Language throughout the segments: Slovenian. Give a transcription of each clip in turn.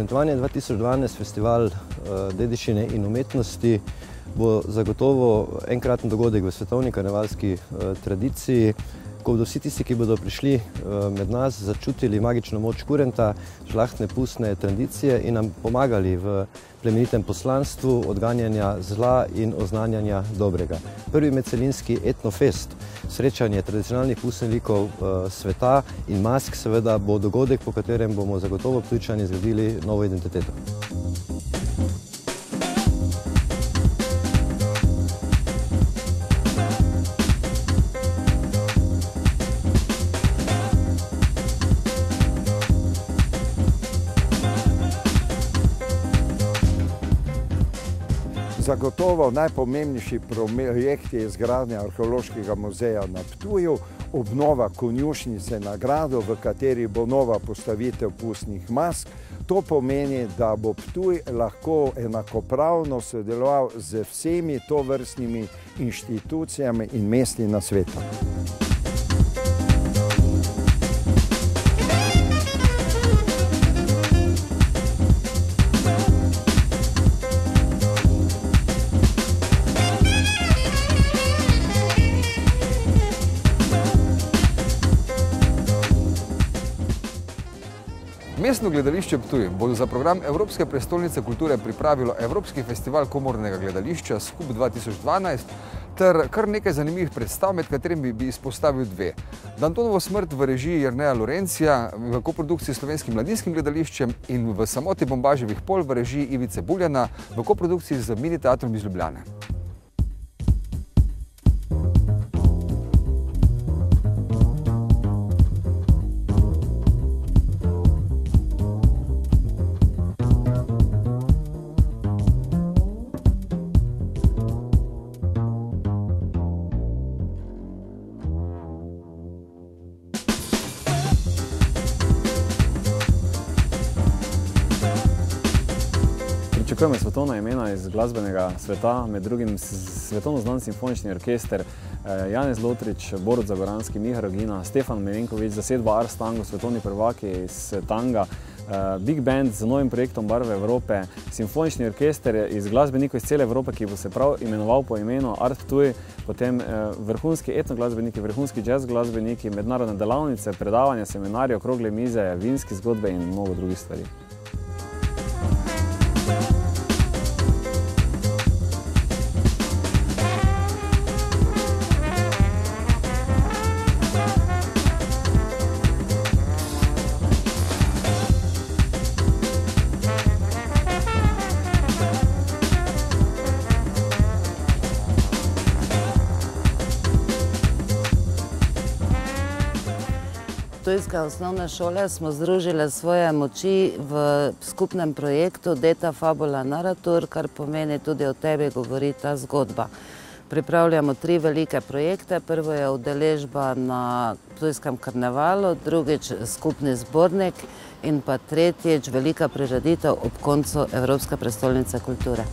Presentovanje 2012, festival dediščine in umetnosti, bo zagotovo enkraten dogodek v svetovni karnevalski tradiciji, ko bodo vsi tisti, ki bodo prišli med nas, začutili magično moč kurenta, žlahtne pustne tradicije in nam pomagali v plemenitem poslanstvu odganjanja zla in oznanjanja dobrega. Prvi medcelinski etnofest, srečanje tradicionalnih pustnih likov sveta in mask, seveda, bo dogodek, po katerem bomo zagotovo Ptujčani zgradili novo identiteto. Zagotovo najpomembnejši projekt je izgradnja arheološkega muzeja na Ptuju, obnova konjušnice na gradu, v kateri bo nova postavitev pustnih mask. To pomeni, da bo Ptuj lahko enakopravno sodeloval z vsemi tovrstnimi inštitucijami in mesti na svetu. Mestno gledališče Ptuj bo za program Evropske prestolnice kulture pripravilo Evropski festival komornega gledališča Skup 2012 ter kar nekaj zanimivih predstav, med katerimi bi izpostavil dve. Dantonovo smrt v režiji Jerneja Lorencija v koprodukciji s Slovenskim mladinskim gledališčem in v Samoti bombaževih pol v režiji Ivice Buljana v koprodukciji z Mini teatrom iz Ljubljane. Pričakujemo svetovna imena iz glasbenega sveta, med drugim svetovno znan simfonični orkester, Janez Lotrič, Borut Zagoranski, Miha Rogina, Stefan Milenković, zasedba Ars Tango, svetovni prvaki iz tanga, Big Band z novim projektom Barve Evrope, simfonični orkester iz glasbenikov iz cele Evrope, ki bo se prav imenoval po imenu Art Ptuj, potem vrhunski etnoglasbeniki, vrhunski jazz glasbeniki, mednarodne delavnice, predavanja, seminarje, okrogle mize, vinske zgodbe in mnogo drugih stvari. Ptujske osnovne šole smo združile svoje moči v skupnem projektu Deta Fabula Naratur, kar pomeni tudi o tebi govori ta zgodba. Pripravljamo 3 velike projekte. Prvo je udeležba na Ptujskem karnevalu, drugič skupni zbornik in pa tretjič velika prireditev ob koncu Evropske prestolnice kulture.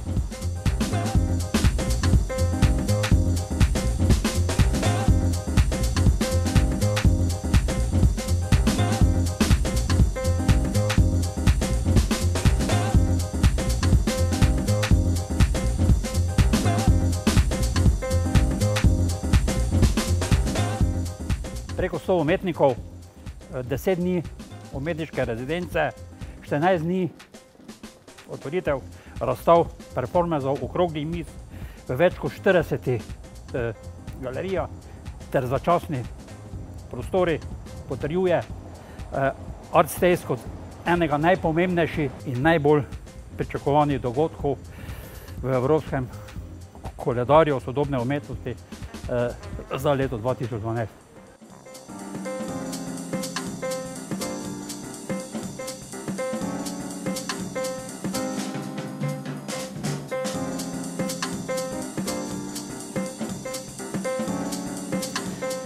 Preko 100 umetnikov, 10 dni umetniške rezidence, 14 dni otvoritev, razstav, performansov, okroglih miz v več kot 40 galerijah ter začasni prostori potrjuje Art Stays kot enega najpomembnejših in najbolj pričakovanih dogodkov v evropskem koledarju sodobne umetnosti za leto 2012.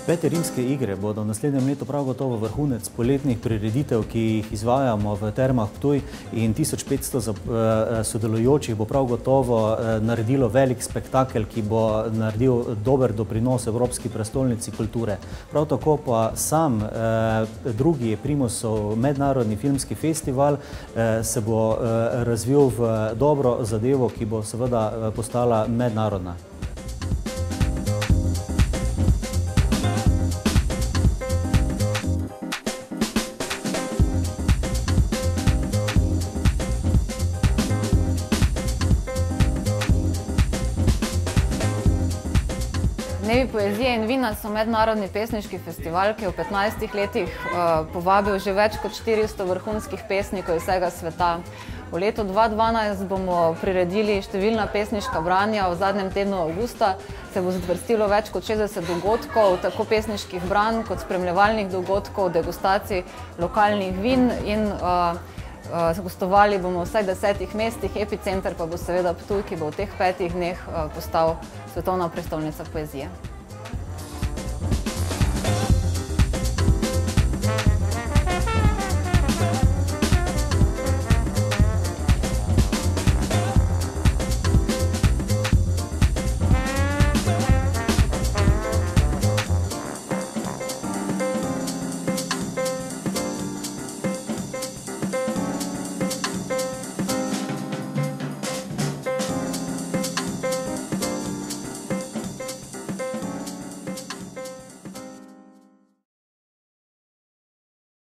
Pete rimske igre bodo v naslednjem letu prav gotovo vrhunec poletnih prireditev, ki jih izvajamo v Termah Ptuj, in 1500 sodelujočih bo prav gotovo naredilo velik spektakel, ki bo naredil dober doprinos Evropski prestolnici kulture. Prav tako pa sam drugi Primosov mednarodni filmski festival se bo razvil v dobro zadevo, ki bo seveda postala mednarodna. Dnevi poezije in vina so mednarodni pesniški festival, ki je v 15 letih povabil že več kot 400 vrhunskih pesnikov iz vsega sveta. V letu 2012 bomo priredili številna pesniška branja, v zadnjem tednu avgusta se bo zvrstilo več kot 60 dogodkov, tako pesniških branj kot spremljevalnih dogodkov, degustacij lokalnih vin in gostovali bomo v vsaj 10 mestih, epicenter pa bo seveda Ptuj, ki bo v teh 5 dneh postal svetovna prestolnica poezije.